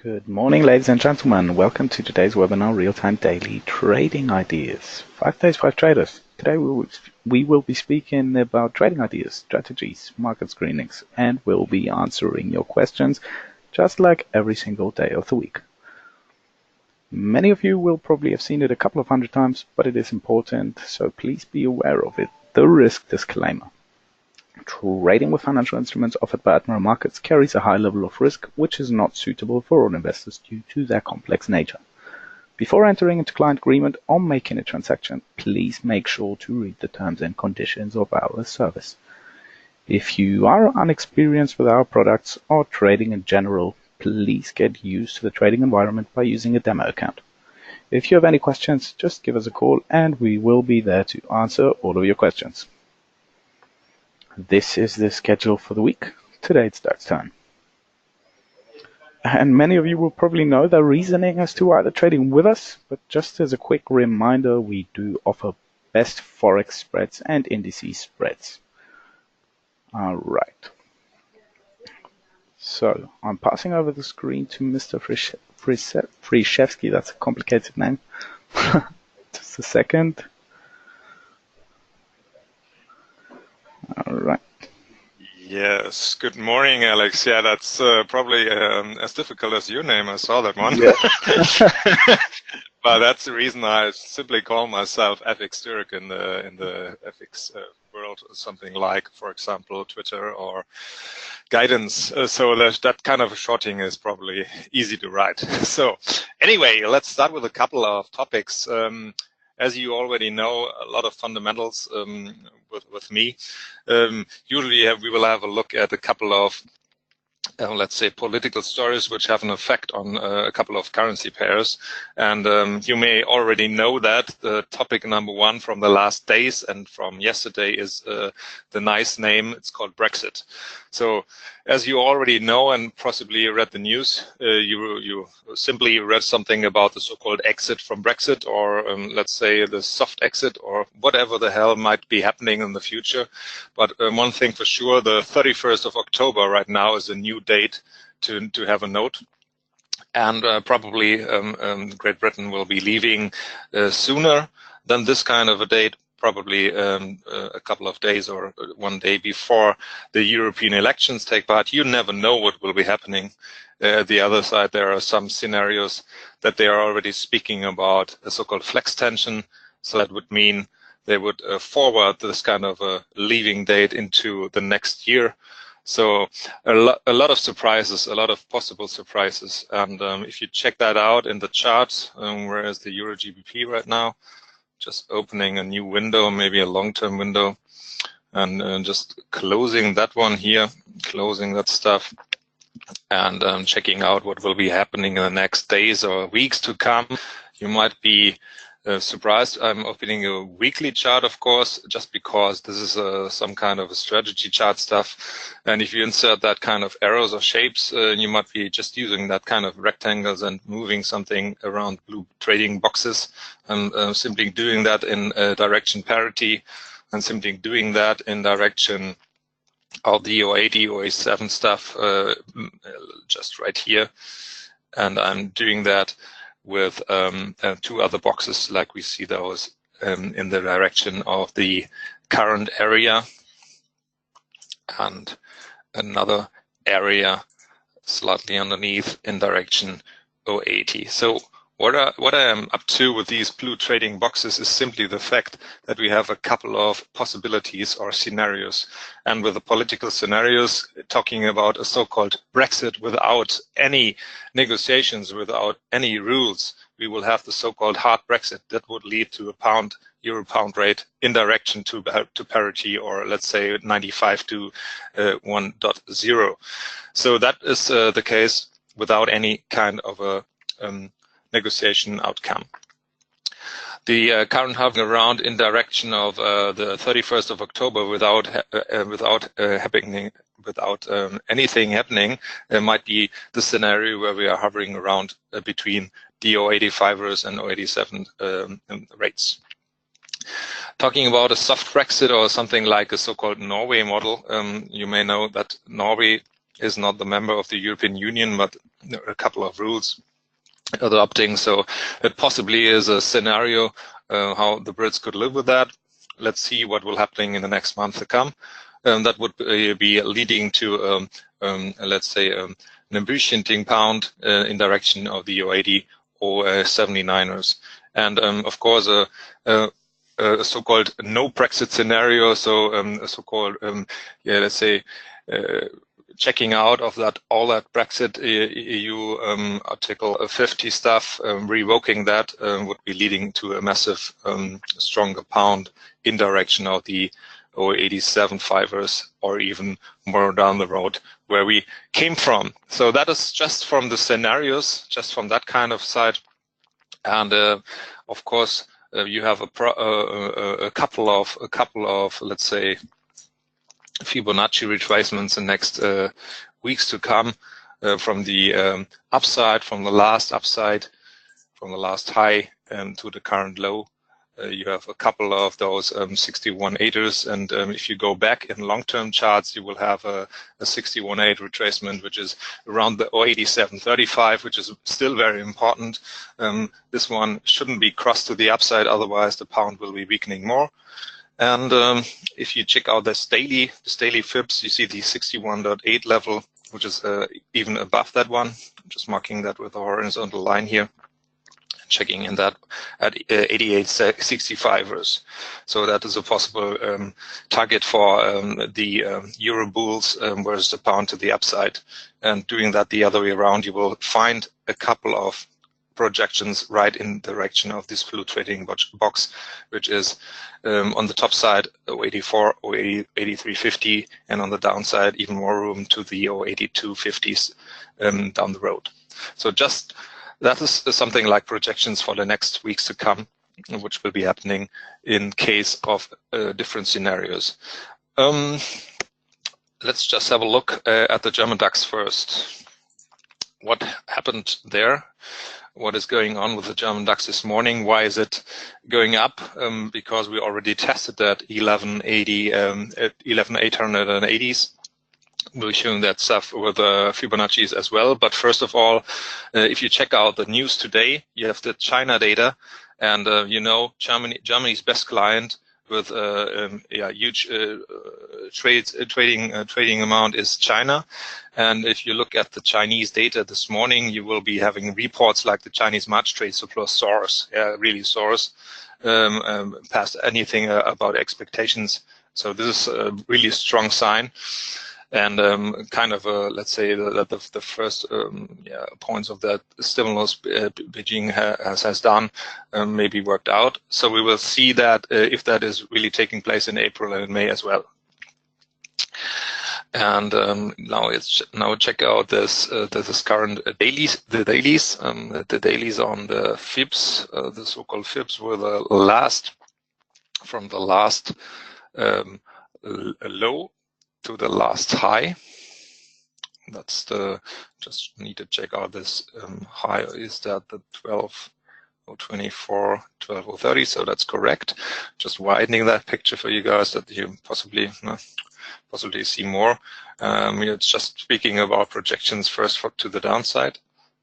Good morning, ladies and gentlemen. Welcome to today's webinar, Real-Time Daily Trading Ideas. 5 days, 5 traders. Today we will be speaking about trading ideas, strategies, market screenings, and we'll be answering your questions just like every single day of the week. Many of you will probably have seen it a couple of hundred times, but it is important, so please be aware of it. The risk disclaimer. Trading with financial instruments offered by Admiral Markets carries a high level of risk, which is not suitable for all investors due to their complex nature. Before entering into client agreement or making a transaction, please make sure to read the terms and conditions of our service. If you are unexperienced with our products or trading in general, please get used to the trading environment by using a demo account. If you have any questions, just give us a call and we will be there to answer all of your questions. This is the schedule for the week. Today it's Dirk's turn. And many of you will probably know the reasoning as to why they're trading with us, but just as a quick reminder, we do offer best Forex spreads and indices spreads. All right. So I'm passing over the screen to Mr. Friczewsky. That's a complicated name. Just a second. All right. Yes, good morning, Alex. Yeah, that's probably as difficult as your name. I saw that one. Yeah. But that's the reason I simply call myself FX Dirk in the FX world, something like, for example, Twitter or Guidance. So that kind of shorting is probably easy to write. So anyway, let's start with a couple of topics. As you already know, a lot of fundamentals with me. Usually we will have a look at a couple of, let's say, political stories which have an effect on a couple of currency pairs. And you may already know that the topic number one from the last days and from yesterday is the nice name. It's called Brexit. So as you already know and possibly read the news, you simply read something about the so-called exit from Brexit, or let's say the soft exit, or whatever the hell might be happening in the future. But one thing for sure, the 31st of October right now is a new date to have a note. And probably Great Britain will be leaving sooner than this kind of a date, probably a couple of days or one day before the European elections take part. You never know what will be happening. The other side, there are some scenarios that they are already speaking about a so-called flex tension. So that would mean they would forward this kind of a leaving date into the next year. So a lot of surprises, a lot of possible surprises. And if you check that out in the chart, where is the EURGBP right now? Just opening a new window, maybe a long-term window, and just closing that one here, closing that stuff, and checking out what will be happening in the next days or weeks to come. You might be surprised. I'm opening a weekly chart, of course, just because this is some kind of a strategy chart stuff. And if you insert that kind of arrows or shapes, you might be just using that kind of rectangles and moving something around blue trading boxes, and simply doing that in direction parity, and simply doing that in direction of the 080, 087 stuff, just right here. And I'm doing that with two other boxes, like we see those in the direction of the current area, and another area slightly underneath in direction 080. So what I am up to with these blue trading boxes is simply the fact that we have a couple of possibilities or scenarios. And with the political scenarios, talking about a so-called Brexit without any negotiations, without any rules, we will have the so-called hard Brexit that would lead to a euro-pound rate in direction to parity, or let's say 95 to 1.0. So that is the case without any kind of a negotiation outcome. The current hovering around in direction of the 31st of October without anything happening might be the scenario where we are hovering around between the 085ers and 087 rates. Talking about a soft Brexit or something like a so-called Norway model, you may know that Norway is not the member of the European Union, but there are a couple of rules adopting. So it possibly is a scenario how the Brits could live with that. Let's see what will happen in the next month to come. That would be leading to, let's say, an appreciating pound in direction of the 080 or 79ers. And of course, a so-called no Brexit scenario, so a so-called, yeah, let's say, checking out of that all that Brexit EU Article 50 stuff, revoking that would be leading to a massive stronger pound in direction of the 087 fivers, or even more down the road where we came from. So that is just from the scenarios, just from that kind of side. And of course, you have a couple of let's say Fibonacci retracements in next weeks to come from the upside, from the last upside, from the last high to the current low. You have a couple of those 61.8ers, and if you go back in long-term charts, you will have a 61.8 retracement, which is around the 087.35, which is still very important. This one shouldn't be crossed to the upside, otherwise the pound will be weakening more. And if you check out this daily fibs, you see the 61.8 level, which is even above that one. I'm just marking that with a horizontal line here. Checking in that at 88.65ers. So that is a possible target for the Euro bulls versus the pound to the upside. And doing that the other way around, you will find a couple of projections right in the direction of this blue trading box, which is on the top side 084, 83.50, and on the downside even more room to the 082.50s down the road. So just that is something like projections for the next weeks to come, which will be happening in case of different scenarios. Let's just have a look at the German DAX first. What happened there? What is going on with the German DAX this morning? Why is it going up? Because we already tested that 11,880s. We're showing that stuff with Fibonacci's as well. But first of all, if you check out the news today, you have the China data, and you know Germany's best client with huge trading amount is China. And if you look at the Chinese data this morning, you will be having reports like the Chinese March trade surplus soars, really soars, past anything about expectations. So this is a really strong sign. And kind of, let's say that the first points of that stimulus Beijing has done maybe worked out. So we will see that if that is really taking place in April and in May as well. And now check out this current dailies. The dailies on the fibs, the so-called fibs, were the last from the last low to the last high. That's the, just need to check out this high. Is that the 12.024, 12.030? So that's correct. Just widening that picture for you guys that you possibly see more. It's just speaking about projections first to the downside,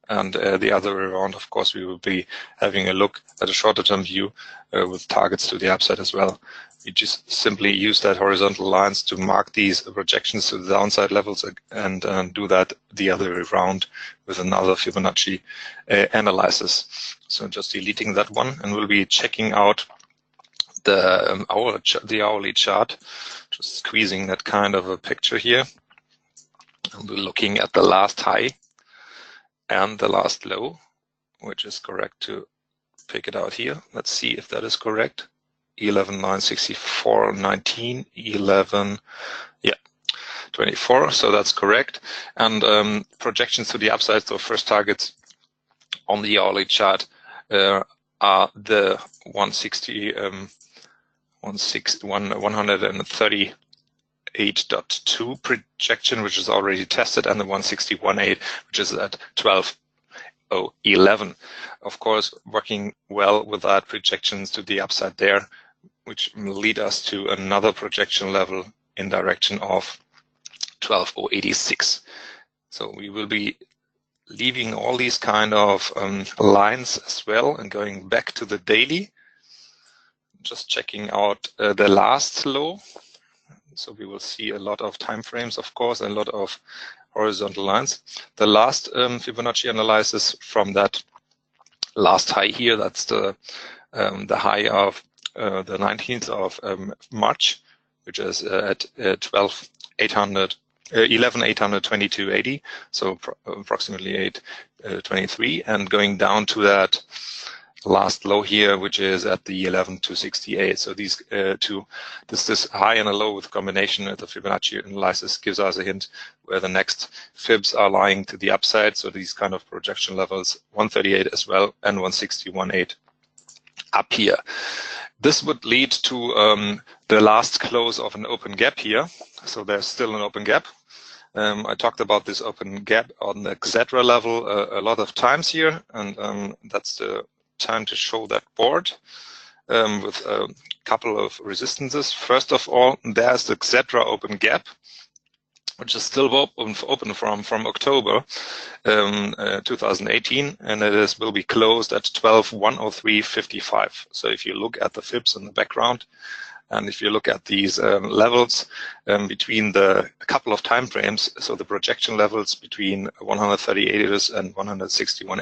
and the other way around. Of course, we will be having a look at a shorter term view with targets to the upside as well. We just simply use that horizontal lines to mark these projections to the downside levels and do that the other way around with another Fibonacci analysis. So just deleting that one, and we'll be checking out the hourly chart, just squeezing that kind of a picture here. And we're looking at the last high and the last low, which is correct to pick it out here. Let's see if that is correct. 11,964.19, 24, so that's correct. And projections to the upside, so first targets on the hourly chart are the 138.2 projection, which is already tested, and the 161.8, which is at 12.011. Of course, working well with that projections to the upside there, which will lead us to another projection level in direction of 12.086. So we will be leaving all these kind of lines as well and going back to the daily. Just checking out the last low. So we will see a lot of time frames, of course, and a lot of horizontal lines. The last Fibonacci analysis from that last high here, that's the high of the 19th of March, which is at 11,822.80, so approximately 823, and going down to that last low here, which is at the 11,268. So these this high and a low with combination of the Fibonacci analysis gives us a hint where the next fibs are lying to the upside. So these kind of projection levels, 138 as well, and 160.18 up here. This would lead to the last close of an open gap here. So there's still an open gap. I talked about this open gap on the etc. level a lot of times here, and that's the time to show that board with a couple of resistances. First of all, there's the etc. open gap, which is still open from October 2018, and it will be closed at 12,103.55. So if you look at the fibs in the background, and if you look at these levels between a couple of time frames, so the projection levels between 138 and 161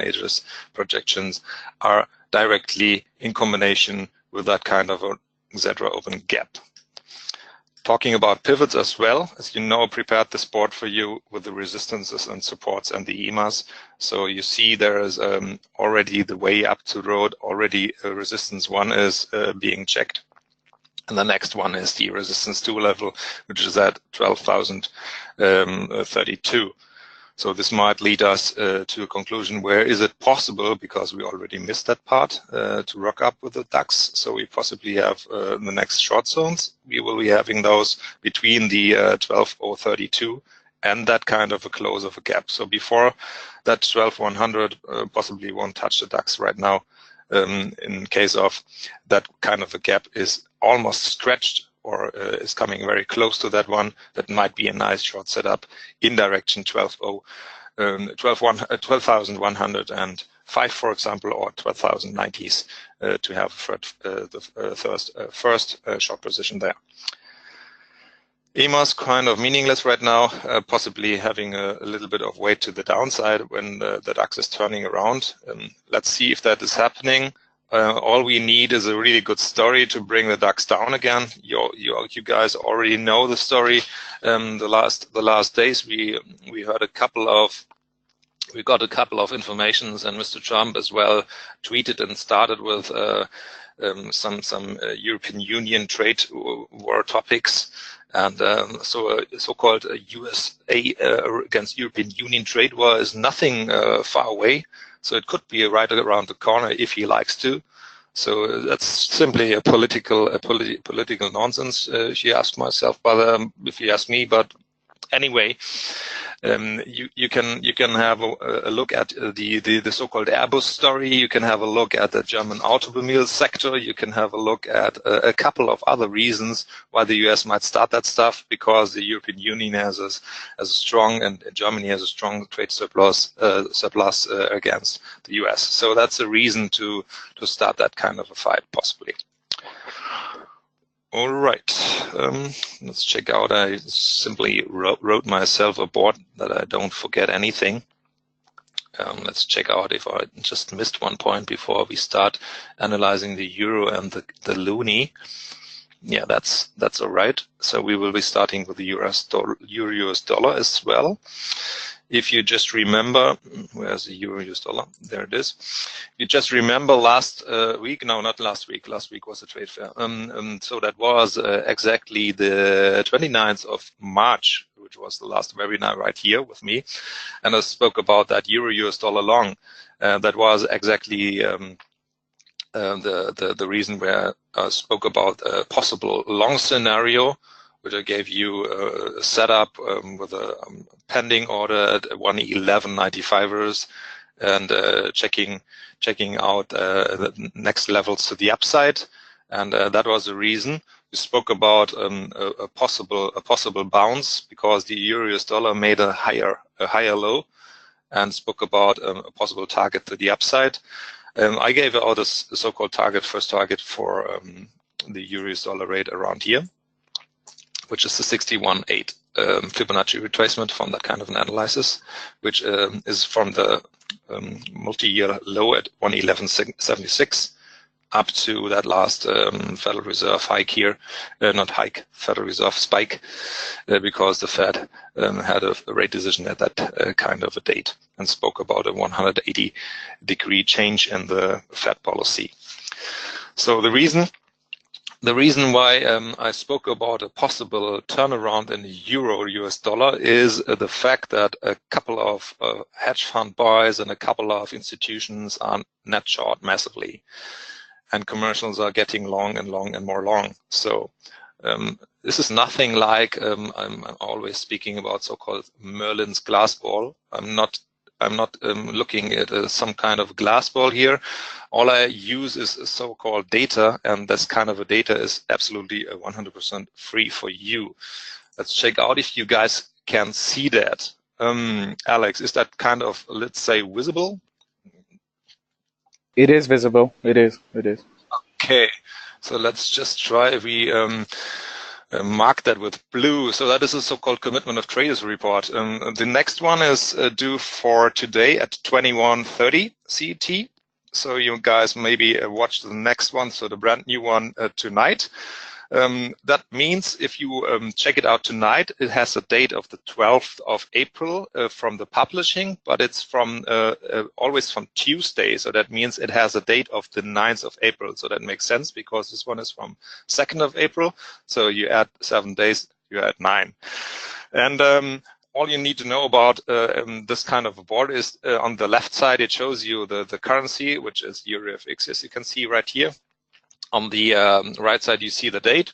projections are directly in combination with that kind of a etc. open gap. Talking about pivots as well, as you know, prepared this board for you with the resistances and supports and the EMAs. So you see there is already the way up to the road, already resistance 1 is being checked. And the next one is the resistance 2 level, which is at 12,032. So this might lead us to a conclusion, where is it possible, because we already missed that part, to rock up with the DAX. So we possibly have the next short zones. We will be having those between the 12,032 and that kind of a close of a gap. So before that 12,100 possibly won't touch the DAX right now. In case of that kind of a gap is almost stretched or is coming very close to that one, that might be a nice short setup in direction 12,105, for example, or 12,090s to have the first short position there. EMA's kind of meaningless right now, possibly having a little bit of weight to the downside when the DAX is turning around. Let's see if that is happening. All we need is a really good story to bring the DAX down again. You guys already know the story. The last days we got a couple of informations, and Mr. Trump as well tweeted and started with some European Union trade war topics. And so-called USA against European Union trade war is nothing far away. So it could be right around the corner if he likes to. So that's simply a political nonsense, if you ask myself, but if you ask me. But anyway, you can have a look at the so-called Airbus story. You can have a look at the German automobile sector. You can have a look at a couple of other reasons why the US might start that stuff, because the European Union has a strong, and Germany has a strong trade surplus against the US. So that's a reason to start that kind of a fight, possibly. All right, let's check out. I simply wrote myself a board that I don't forget anything. Let's check out if I just missed one point before we start analyzing the euro and the loonie. Yeah, that's all right. So we will be starting with the euro-US dollar as well. If you just remember, where's the euro-US dollar? There it is. You just remember last week, no, not last week. Last week was a trade fair. So that was exactly the 29th of March, which was the last webinar right here with me. And I spoke about that euro-US dollar long. That was exactly the reason where I spoke about a possible long scenario, which I gave you a setup with a pending order at 111.95ers and checking out the next levels to the upside. And that was the reason We spoke about a possible bounce because the euro-US dollar made a higher low, and spoke about a possible target to the upside. I gave out a so-called first target for the euro-US dollar rate around here, which is the 61.8 Fibonacci retracement from that kind of an analysis, which is from the multi-year low at 111.76 up to that last Federal Reserve hike here, not hike, Federal Reserve spike, because the Fed had a rate decision at that kind of a date and spoke about a 180-degree change in the Fed policy. So the reason why I spoke about a possible turnaround in the euro-US dollar is the fact that a couple of hedge fund buys and a couple of institutions are net short massively, and commercials are getting long and more long. So this is nothing like I'm always speaking about so-called Merlin's glass ball. I'm not looking at some kind of glass ball here. All I use is so-called data, and this kind of a data is absolutely 100% free for you. Let's check out if you guys can see that. Alex, is that kind of, let's say, visible? It is visible. It is. Okay, so let's just try if we mark that with blue. So that is a so-called commitment of traders report. The next one is due for today at 21:30 CET. So you guys maybe watch the next one, so the brand new one tonight. That means if you check it out tonight, it has a date of the 12th of April from the publishing, but it's from always from Tuesday. So that means it has a date of the 9th of April. So that makes sense because this one is from 2nd of April. So you add 7 days, you add 9. And all you need to know about this kind of a board is on the left side, it shows you the currency, which is EURFX, as you can see right here. On the right side, you see the date.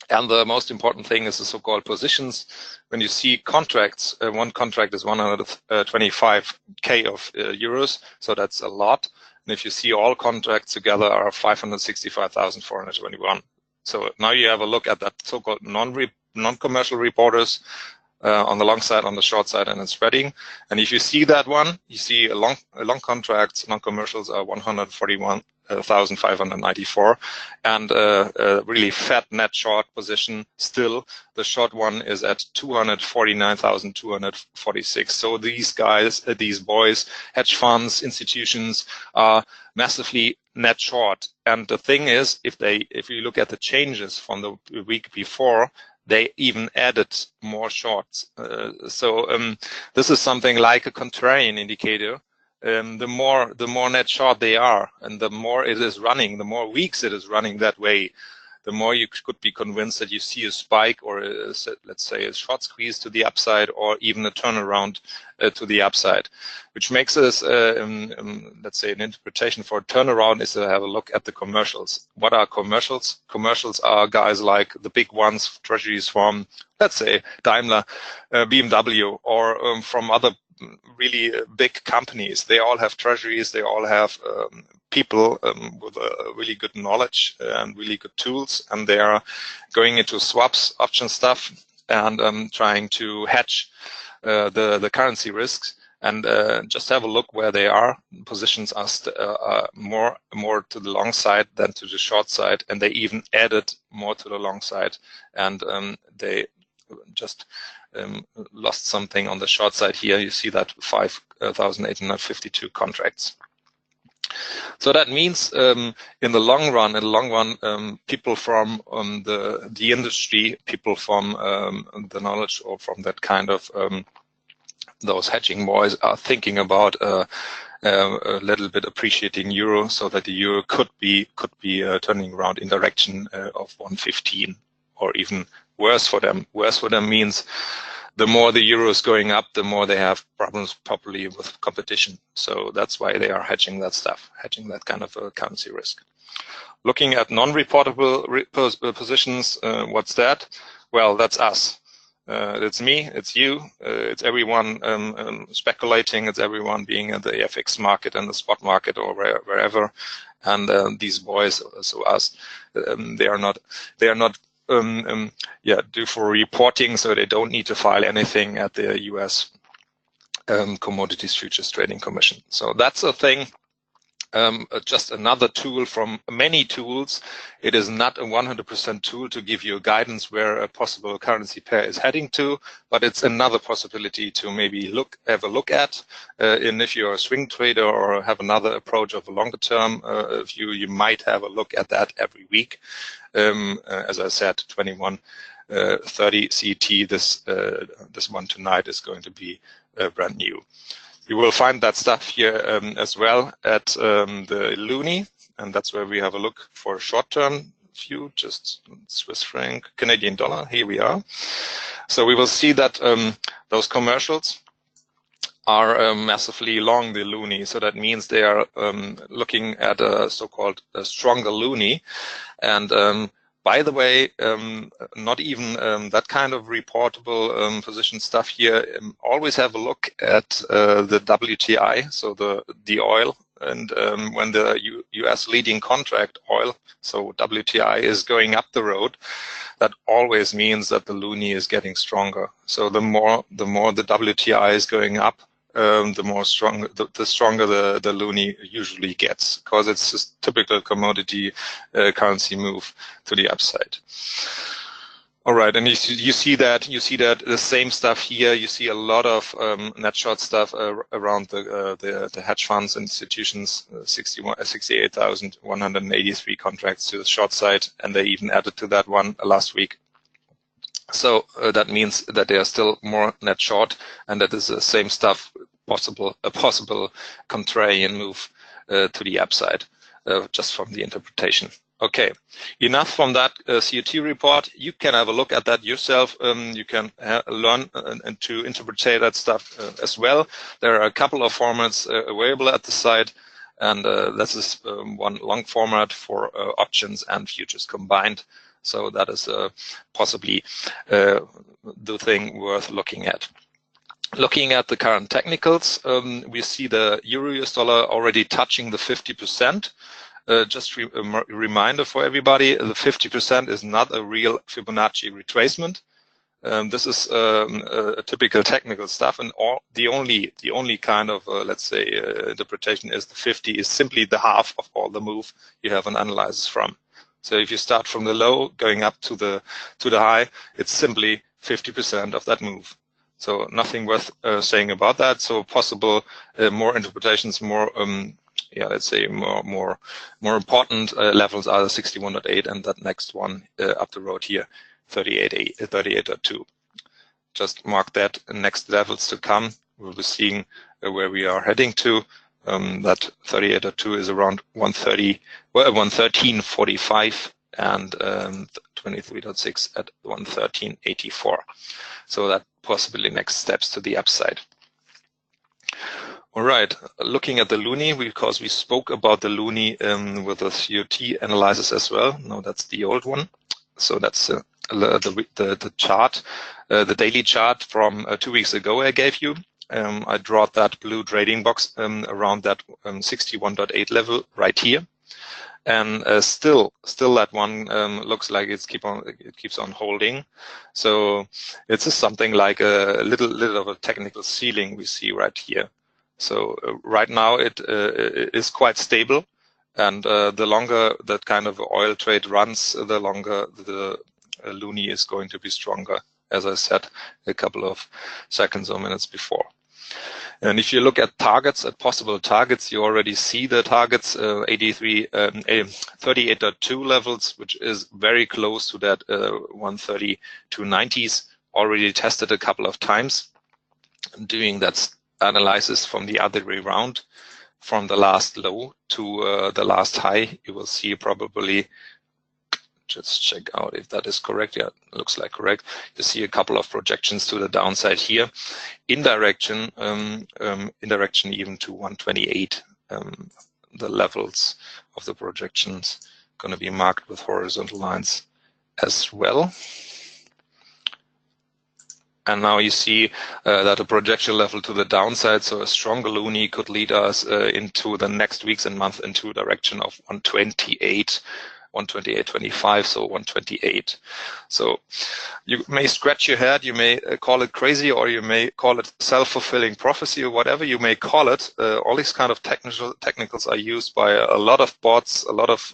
And the most important thing is the so-called positions. When you see contracts, one contract is 125K of euros, so that's a lot. And if you see all contracts together are 565,421. So now you have a look at that so-called non-commercial reporters on the long side, on the short side, and it's spreading. And if you see that one, you see long contracts, non-commercials are 141,594, and a really fat net short position still. The short one is at 249,246. So these guys, these boys, hedge funds, institutions are massively net short. And the thing is, if you look at the changes from the week before, they even added more shorts. So this is something like a contrarian indicator. The more net short they are, and the more it is running, the more weeks it is running that way, the more you could be convinced that you see a spike or let's say a short squeeze to the upside, or even a turnaround to the upside, which makes us, let's say, an interpretation for a turnaround is to have a look at the commercials. What are commercials? Commercials are guys like the big ones, treasuries from, let's say, Daimler, BMW, or from other really big companies. They all have treasuries, they all have people with really good knowledge and really good tools, and they are going into swaps, option stuff, and trying to hedge the currency risks. And just have a look where they are. Positions are more to the long side than to the short side, and they even added more to the long side, and they just lost something on the short side here. You see that 5,852 contracts. So that means in the long run, people from the industry, people from the knowledge or from that kind of those hedging boys are thinking about a little bit appreciating euro, so that the euro could be turning around in direction of 115, or even worse for them. Worse for them means the more the euro is going up, the more they have problems probably with competition. So that's why they are hedging that stuff, hedging that kind of currency risk. Looking at non-reportable positions, what's that? Well, that's us. It's me, it's you, it's everyone speculating, it's everyone being in the FX market and the spot market or wherever. and these boys, so us, they are not due for reporting, so they don't need to file anything at the US Commodities Futures Trading Commission. So that's a thing. Just another tool from many tools. It is not a 100% tool to give you guidance where a possible currency pair is heading to, but it's another possibility to maybe have a look at. And if you're a swing trader or have another approach of a longer term view, you might have a look at that every week. As I said, 21:30 CET. This one tonight is going to be brand new. You will find that stuff here as well at the Loonie, and that's where we have a look for a short-term view, just Swiss franc, Canadian dollar. Here we are. So we will see that those commercials are massively long the Loonie. So that means they are looking at a so-called stronger Loonie. And by the way, not even that kind of reportable position stuff here. Always have a look at the WTI, so the oil, and when the US leading contract oil, so WTI, is going up the road, that always means that the Loonie is getting stronger. So the more the WTI is going up, the stronger the Loonie usually gets, because it's just typical commodity currency move to the upside. All right, and you see that the same stuff here. You see a lot of net short stuff around the hedge funds, institutions, 68,183 contracts to the short side, and they even added to that one last week. So that means that they are still more net short, and that is the same stuff, a possible contrarian move to the upside, just from the interpretation. Okay, enough from that COT report. You can have a look at that yourself. You can learn and to interpret that stuff as well. There are a couple of formats available at the site, and this is one long format for options and futures combined. So that is possibly the thing worth looking at. Looking at the current technicals, we see the Euro-US dollar already touching the 50%. Just a reminder for everybody, the 50% is not a real Fibonacci retracement. This is a typical technical stuff, and the only kind of let's say interpretation is the 50 is simply the half of all the move you have an analysis from. So if you start from the low going up to the high, it's simply 50% of that move. So nothing worth saying about that. So possible more interpretations, more let's say more important levels are the 61.8 and that next one up the road here, 38.2. Just mark that. Next levels to come. We'll be seeing where we are heading to. That 38.2 is around 113.45 and 23.6 at 113.84. So that possibly next steps to the upside. All right, looking at the Loonie, because we spoke about the Loonie with the COT analysis as well. No, that's the old one. So that's the chart, the daily chart from 2 weeks ago I gave you. I draw that blue trading box around that 61.8 level right here, and still that one looks like it keeps on holding. So it's just something like a little of a technical ceiling we see right here. So right now it is quite stable, and the longer that kind of oil trade runs, the longer the Loonie is going to be stronger, as I said a couple of seconds or minutes before. And if you look at targets, at possible targets, you already see the targets, 38.2 levels, which is very close to that 132.90s, already tested a couple of times. Doing that analysis from the other way around, from the last low to the last high, you will see probably, just check out if that is correct. Yeah, looks like correct. You see a couple of projections to the downside here, in direction even to 128. The levels of the projections going to be marked with horizontal lines as well. And now you see that a projection level to the downside, so a stronger loonie could lead us into the next weeks and month into a direction of 128.25, so 128. So you may scratch your head, you may call it crazy, or you may call it self-fulfilling prophecy, or whatever you may call it. All these kind of technicals are used by a lot of bots, a lot of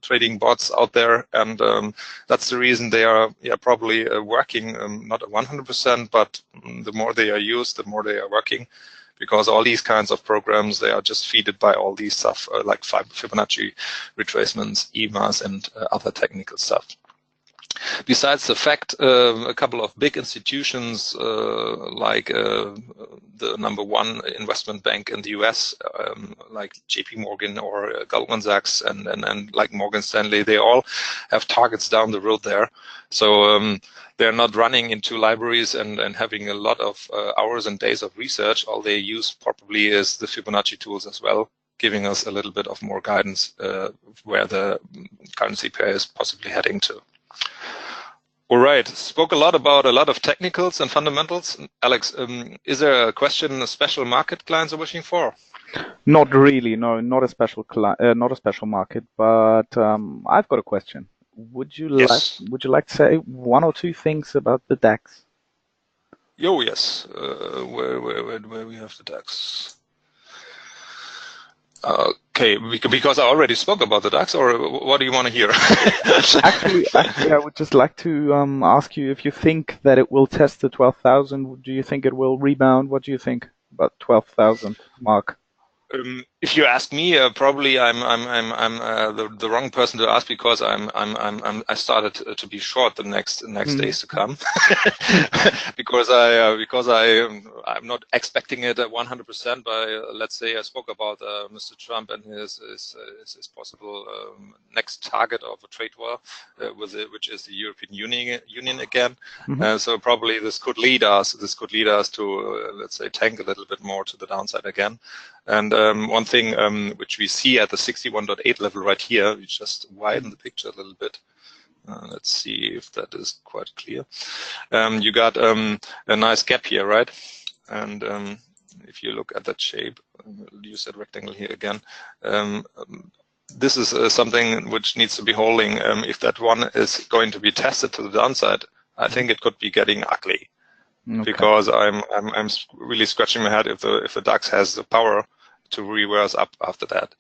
trading bots out there, and that's the reason they are probably working, not at 100%, but the more they are used, the more they are working. Because all these kinds of programs, they are just feeded by all these stuff like Fibonacci retracements, EMAs, and other technical stuff. Besides the fact, a couple of big institutions like the #1 investment bank in the US, like JP Morgan or Goldman Sachs and like Morgan Stanley, they all have targets down the road there. So they're not running into libraries and having a lot of hours and days of research. All they use probably is the Fibonacci tools as well, giving us a little bit of more guidance where the currency pair is possibly heading to. All right, spoke a lot about a lot of technicals and fundamentals. Alex, is there a question a special market clients are wishing for? Not really, no, not a special market, but I've got a question. Would you like to say one or two things about the DAX? Yes. Where we have the DAX? Okay, because I already spoke about the DAX, or what do you want to hear? Actually, I would just like to ask you if you think that it will test the 12,000. Do you think it will rebound? What do you think about 12,000 mark? If you ask me, probably I'm the wrong person to ask, because I started to be short the next days to come, because I'm not expecting it at 100%. But let's say I spoke about Mr. Trump and his possible next target of a trade war which is the European Union again. So probably this could lead us to let's say tank a little bit more to the downside again. And one thing which we see at the 61.8 level right here, we just widen the picture a little bit. Let's see if that is quite clear. You got a nice gap here, right? And if you look at that shape, use that rectangle here again. This is something which needs to be holding. If that one is going to be tested to the downside, I think it could be getting ugly. Okay. Because I'm really scratching my head if the DAX has the power to reverse up after that.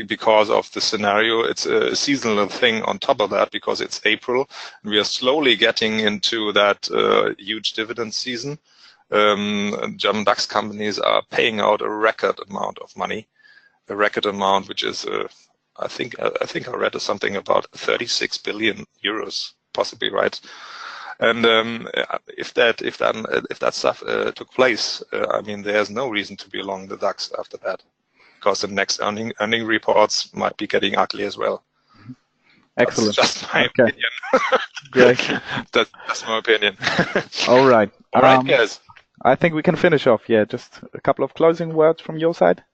Because of the scenario, it's a seasonal thing on top of that, because it's April. We are slowly getting into that huge dividend season. German DAX companies are paying out a record amount of money, a record amount which is, I think I read something about 36 billion euros, possibly, right? And if that stuff took place, I mean, there's no reason to be long the DAX after that, because the next earning reports might be getting ugly as well. Excellent. That's just my opinion. Great. That's my opinion. All right. All right, guys. I think we can finish off. Yeah, just a couple of closing words from your side.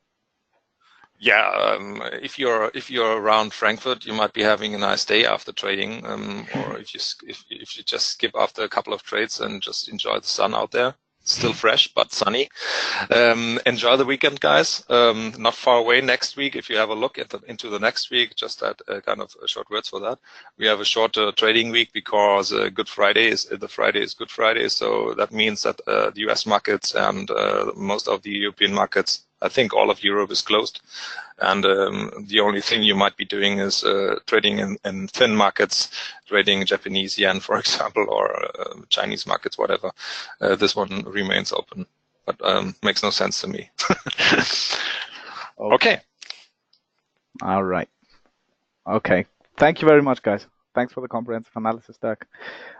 Yeah, if you're around Frankfurt, you might be having a nice day after trading, or if you just skip after a couple of trades and just enjoy the sun out there. It's still fresh but sunny. Enjoy the weekend, guys. Not far away next week. If you have a look into the next week, just that kind of short words for that. We have a shorter trading week because Good Friday is Good Friday. So that means that the US markets and most of the European markets, I think all of Europe, is closed, and the only thing you might be doing is trading in thin markets, trading Japanese yen, for example, or Chinese markets, whatever. This one remains open, but makes no sense to me. Okay. All right. Okay. Thank you very much, guys. Thanks for the comprehensive analysis, Dirk.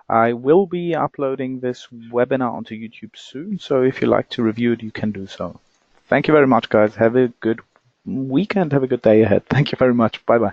I will be uploading this webinar onto YouTube soon, so if you like to review it, you can do so. Thank you very much, guys. Have a good weekend. Have a good day ahead. Thank you very much. Bye-bye.